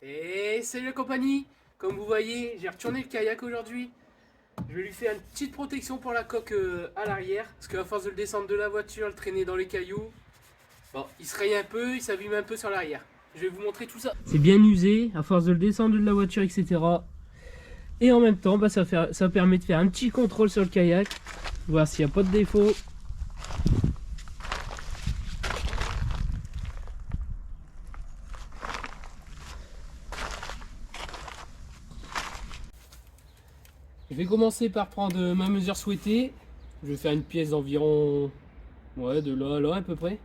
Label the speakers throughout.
Speaker 1: Et salut la compagnie. Comme vous voyez, j'ai retourné le kayak aujourd'hui. Je vais lui faire une petite protection pour la coque à l'arrière. Parce qu'à force de le descendre de la voiture, le traîner dans les cailloux, bon, il se raye un peu, il s'abîme un peu sur l'arrière. Je vais vous montrer tout ça. C'est bien usé, à force de le descendre de la voiture, etc. Et en même temps, ça permet de faire un petit contrôle sur le kayak. Voir s'il n'y a pas de défaut. Je vais commencer par prendre ma mesure souhaitée. Je vais faire une pièce d'environ de là à là à peu près.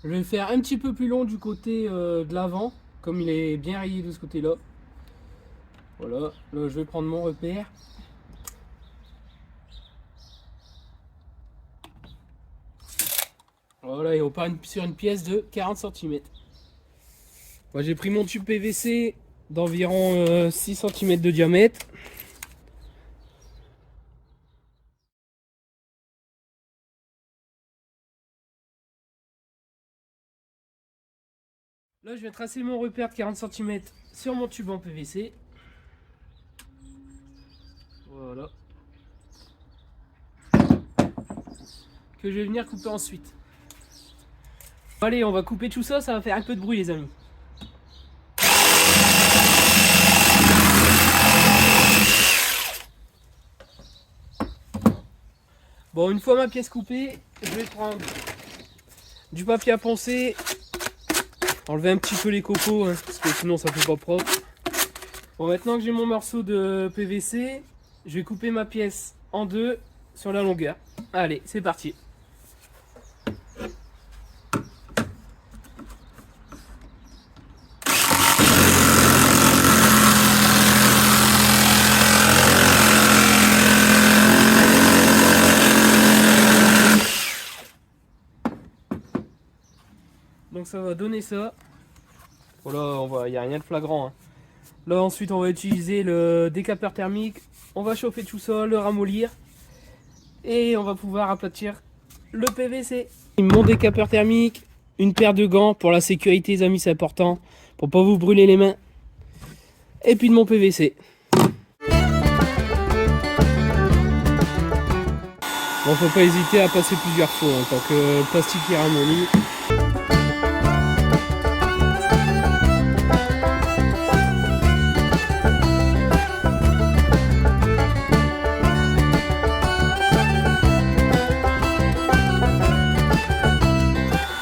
Speaker 1: Je vais faire un petit peu plus long du côté de l'avant, comme il est bien rayé de ce côté-là. Voilà, là je vais prendre mon repère. Voilà, et on part sur une pièce de 40 cm. Moi j'ai pris mon tube PVC d'environ 6 cm de diamètre. Là je vais tracer mon repère de 40 cm sur mon tube en PVC. Voilà. Que je vais venir couper ensuite. Allez, on va couper tout ça, ça va faire un peu de bruit les amis. Bon, une fois ma pièce coupée, je vais prendre du papier à poncer, enlever un petit peu les cocos, hein, parce que sinon ça fait pas propre. Bon, maintenant que j'ai mon morceau de PVC, je vais couper ma pièce en deux sur la longueur. Allez, c'est parti. Donc ça va donner ça. Voilà, il n'y a rien de flagrant. Hein. Là ensuite on va utiliser le décapeur thermique. On va chauffer tout ça, le ramollir. Et on va pouvoir aplatir le PVC. Mon décapeur thermique, une paire de gants pour la sécurité les amis, c'est important. Pour pas vous brûler les mains. Et puis de mon PVC. Bon, faut pas hésiter à passer plusieurs fois hein, tant que le plastique est ramolli.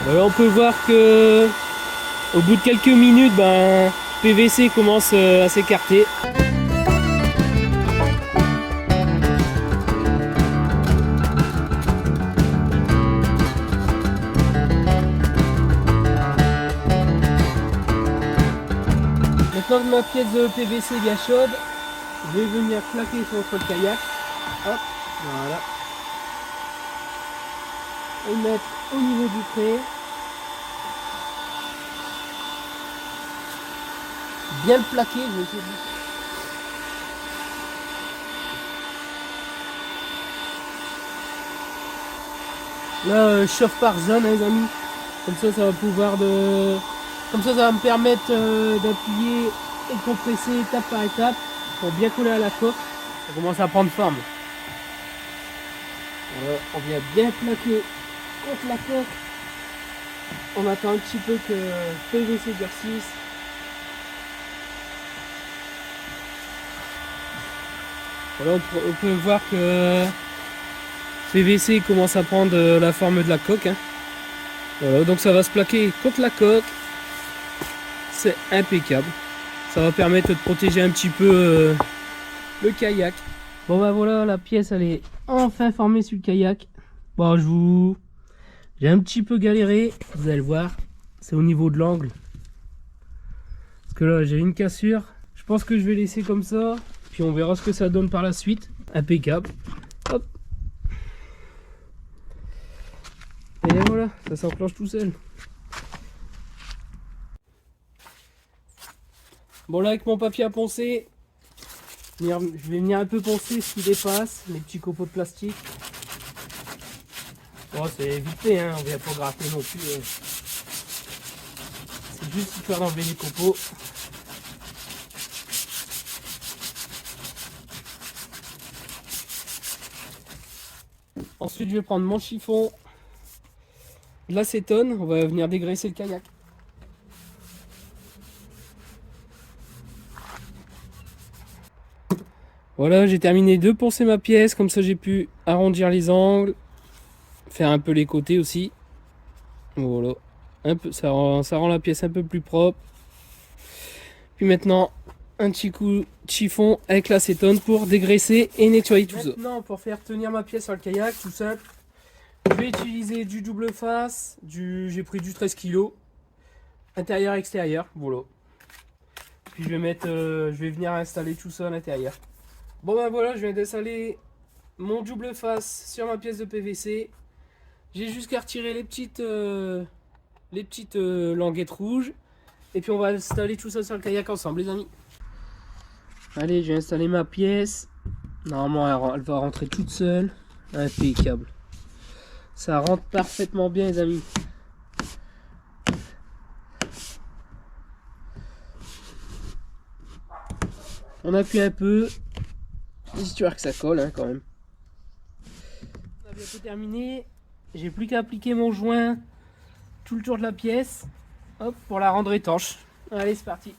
Speaker 1: Là on peut voir que au bout de quelques minutes, PVC commence à s'écarter. Maintenant que ma pièce de PVC est bien chaude, je vais venir claquer sur le kayak. Hop, voilà. Et mettre au niveau du trait. Bien le plaquer, je vais essayer de... Là, je chauffe par zone, hein, les amis. Comme ça va pouvoir de... Comme ça va me permettre d'appuyer et de compresser étape par étape pour bien coller à la coque. Ça commence à prendre forme. Voilà, on vient bien plaquer contre la coque. On attend un petit peu que le PVC durcisse. Voilà, on peut voir que PVC commence à prendre la forme de la coque. Hein. Voilà, donc ça va se plaquer contre la coque. C'est impeccable. Ça va permettre de protéger un petit peu le kayak. Bon voilà, la pièce elle est enfin formée sur le kayak. Bon, j'ai un petit peu galéré. Vous allez le voir, c'est au niveau de l'angle. Parce que là j'ai une cassure. Je pense que je vais laisser comme ça. Puis on verra ce que ça donne par la suite. Impeccable. Hop. Et voilà, ça s'enclenche tout seul. Bon là avec mon papier à poncer, je vais venir un peu poncer ce qui dépasse, les petits copeaux de plastique. Bon, c'est vite fait, hein, on vient pas gratter non plus. C'est juste histoire d'enlever les copeaux. Ensuite, je vais prendre mon chiffon, de l'acétone, on va venir dégraisser le kayak. Voilà, j'ai terminé de poncer ma pièce, comme ça j'ai pu arrondir les angles, faire un peu les côtés aussi. Voilà, un peu, ça rend la pièce un peu plus propre. Puis maintenant, un petit coup de chiffon avec l'acétone pour dégraisser et nettoyer tout ça. Maintenant, pour faire tenir ma pièce sur le kayak, tout simple, je vais utiliser du double face, j'ai pris du 13 kg, intérieur-extérieur, voilà. Puis je vais venir installer tout ça à l'intérieur. Bon ben voilà, je viens d'installer mon double face sur ma pièce de PVC. J'ai juste qu'à retirer les petites languettes rouges. Et puis on va installer tout ça sur le kayak ensemble les amis. Allez, j'ai installé ma pièce. Normalement elle va rentrer toute seule. Impeccable. Ça rentre parfaitement bien les amis. On appuie un peu. Histoire que ça colle hein, quand même. On a bientôt terminé. J'ai plus qu'à appliquer mon joint tout le tour de la pièce. Hop, pour la rendre étanche. Allez, c'est parti.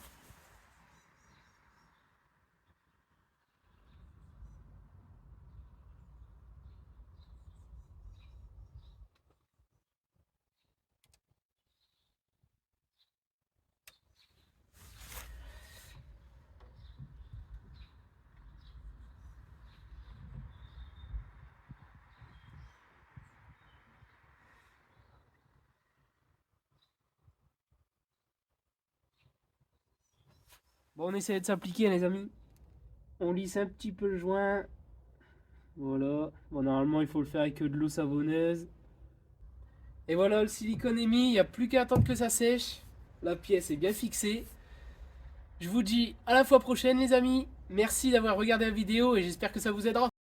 Speaker 1: Bon, on essaie de s'appliquer les amis. On lisse un petit peu le joint. Voilà. Bon, normalement, il faut le faire avec de l'eau savonneuse. Et voilà, le silicone est mis. Il n'y a plus qu'à attendre que ça sèche. La pièce est bien fixée. Je vous dis à la fois prochaine, les amis. Merci d'avoir regardé la vidéo et j'espère que ça vous aidera.